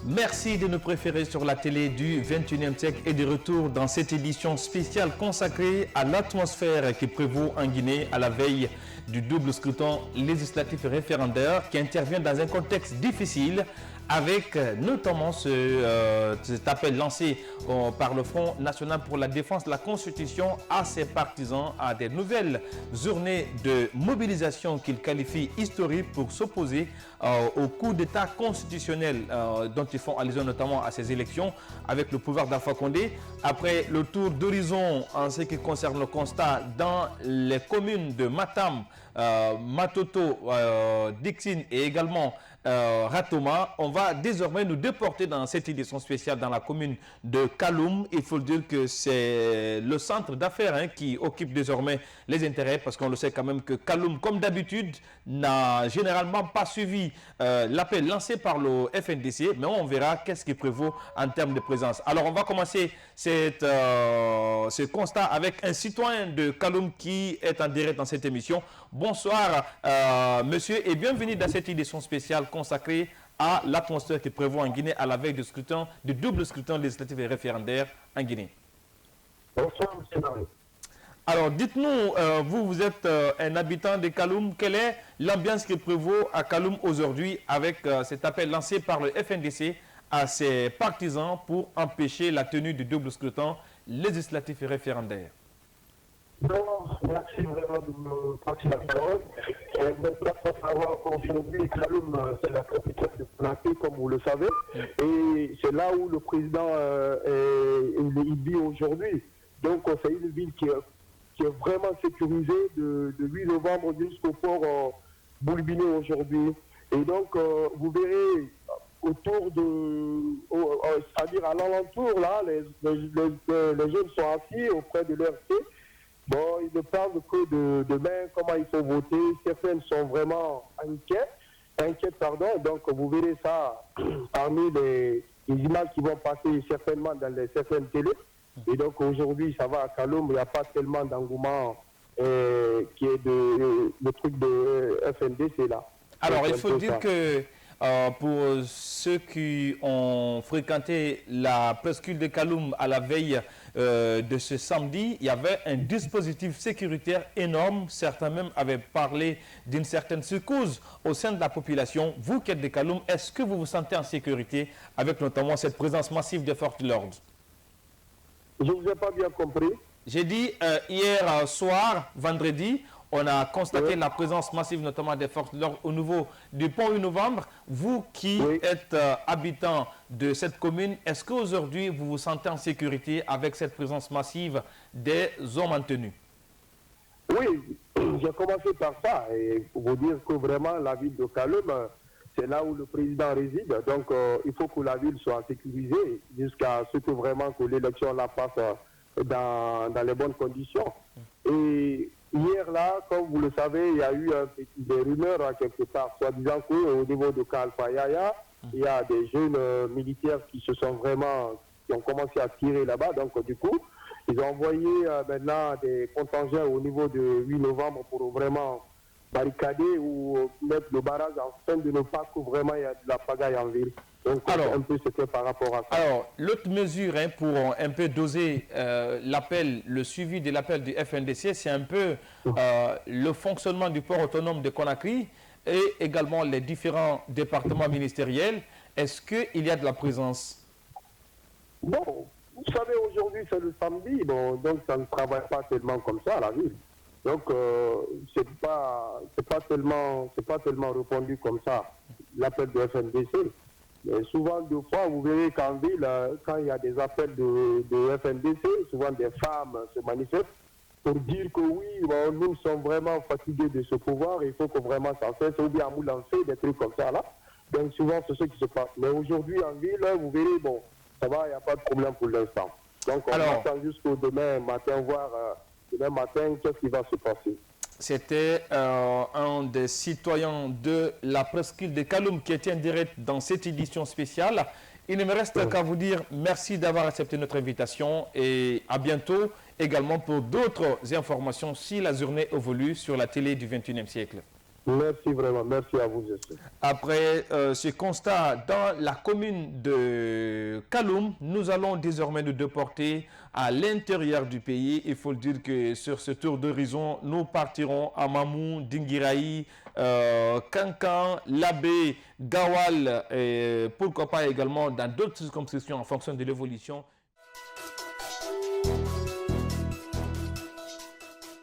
Merci de nous préférer sur la télé du 21e siècle et de retour dans cette édition spéciale consacrée à l'atmosphère qui prévaut en Guinée à la veille du double scrutin législatif et référendaire qui intervient dans un contexte difficile avec notamment cet appel lancé par le Front National pour la défense de la Constitution à ses partisans à des nouvelles journées de mobilisation qu'il qualifie historiques pour s'opposer au coup d'État constitutionnel dont ils font allusion notamment à ces élections avec le pouvoir d'Alpha Condé. Après le tour d'horizon en ce qui concerne le constat dans les communes de Matam, Matoto, Dixine et également Ratoma, on va désormais nous déporter dans cette édition spéciale dans la commune de Kaloum. Il faut dire que c'est le centre d'affaires qui occupe désormais les intérêts parce qu'on le sait quand même que Kaloum, comme d'habitude, n'a généralement pas suivi l'appel lancé par le FNDC, mais on verra qu'est-ce qui prévaut en termes de présence. Alors on va commencer ce constat avec un citoyen de Kaloum qui est en direct dans cette émission. Bonsoir monsieur et bienvenue dans cette édition spéciale consacrée à l'atmosphère qui prévaut en Guinée à la veille du double scrutin législatif et référendaire en Guinée. Bonsoir, M. Marie. Alors, dites-nous, vous êtes un habitant de Kaloum. Quelle est l'ambiance qui prévaut à Kaloum aujourd'hui avec cet appel lancé par le FNDC à ses partisans pour empêcher la tenue du double scrutin législatif et référendaire? Non, merci vraiment de me passer la parole. Maintenant, il faut savoir qu'aujourd'hui, Kaloum, c'est la capitale de Konaté, comme vous le savez. Et c'est là où le président il vit aujourd'hui. Donc, c'est une ville qui est vraiment sécurisée de 8 novembre jusqu'au port Boulbiné aujourd'hui. Et donc, vous verrez autour c'est-à-dire à l'alentour, là, les jeunes sont assis auprès de leur thé. Bon, ils ne parlent que de demain, comment il faut voter. Certaines sont vraiment inquiètes, pardon. Donc, vous verrez ça parmi les images qui vont passer certainement dans certaines télés. Et donc, aujourd'hui, ça va à Kaloum, il n'y a pas tellement d'engouement qui est le truc de FNDC là. Alors, donc, il faut dire que pour ceux qui ont fréquenté la presqu'île de Kaloum à la veille de ce samedi, il y avait un dispositif sécuritaire énorme. Certains même avaient parlé d'une certaine secousse au sein de la population. Vous qui êtes de Kaloum, est-ce que vous vous sentez en sécurité avec notamment cette présence massive des forces de l'ordre? Je ne vous ai pas bien compris. J'ai dit hier soir, vendredi, on a constaté la présence massive notamment des forces de l'ordre au niveau du pont 8 novembre. Vous qui êtes habitant de cette commune, est-ce qu'aujourd'hui vous vous sentez en sécurité avec cette présence massive des hommes en tenue? Oui, j'ai commencé par ça. Et pour vous dire que vraiment la ville de Kaloum, c'est là où le président réside. Donc il faut que la ville soit sécurisée jusqu'à ce que vraiment que l'élection la passe dans les bonnes conditions. Et hier, là, comme vous le savez, il y a eu des rumeurs quelque part, soi-disant qu'au niveau de Kalfa Yaya, il y a des jeunes militaires qui ont commencé à tirer là-bas. Donc, du coup, ils ont envoyé maintenant des contingents au niveau de 8 novembre pour vraiment barricader ou mettre le barrage afin de ne pas que vraiment il y a de la pagaille en ville. Donc, un peu c'était par rapport à ça. Alors, l'autre mesure pour un peu doser le suivi de l'appel du FNDC, c'est un peu le fonctionnement du port autonome de Conakry et également les différents départements ministériels. Est-ce qu'il y a de la présence? Bon, vous savez, aujourd'hui c'est le samedi, bon, donc ça ne travaille pas tellement comme ça à la ville. Donc, c'est pas tellement répondu comme ça, l'appel du FNDC. Mais souvent, deux fois, vous verrez qu'en ville, quand il y a des appels de FNDC, souvent des femmes se manifestent pour dire que oui, bon, nous sommes vraiment fatigués de ce pouvoir, il faut que vraiment ça cesse, ou bien à lancer des trucs comme ça là. Donc souvent, c'est ce qui se passe. Mais aujourd'hui, en ville, vous verrez, bon, ça va, il n'y a pas de problème pour l'instant. Donc on attend jusqu'au demain matin, voir demain matin, qu'est-ce qui va se passer. C'était un des citoyens de la presqu'île de Kaloum qui était en direct dans cette édition spéciale. Il ne me reste qu'à vous dire merci d'avoir accepté notre invitation et à bientôt également pour d'autres informations si la journée évolue sur la télé du 21e siècle. Merci vraiment, merci à vous. Après ce constat, dans la commune de Kaloum, nous allons désormais nous déporter à l'intérieur du pays. Il faut le dire que sur ce tour d'horizon, nous partirons à Mamou, Dingiraï, Kankan, Labé, Gawal, et pourquoi pas également dans d'autres circonscriptions en fonction de l'évolution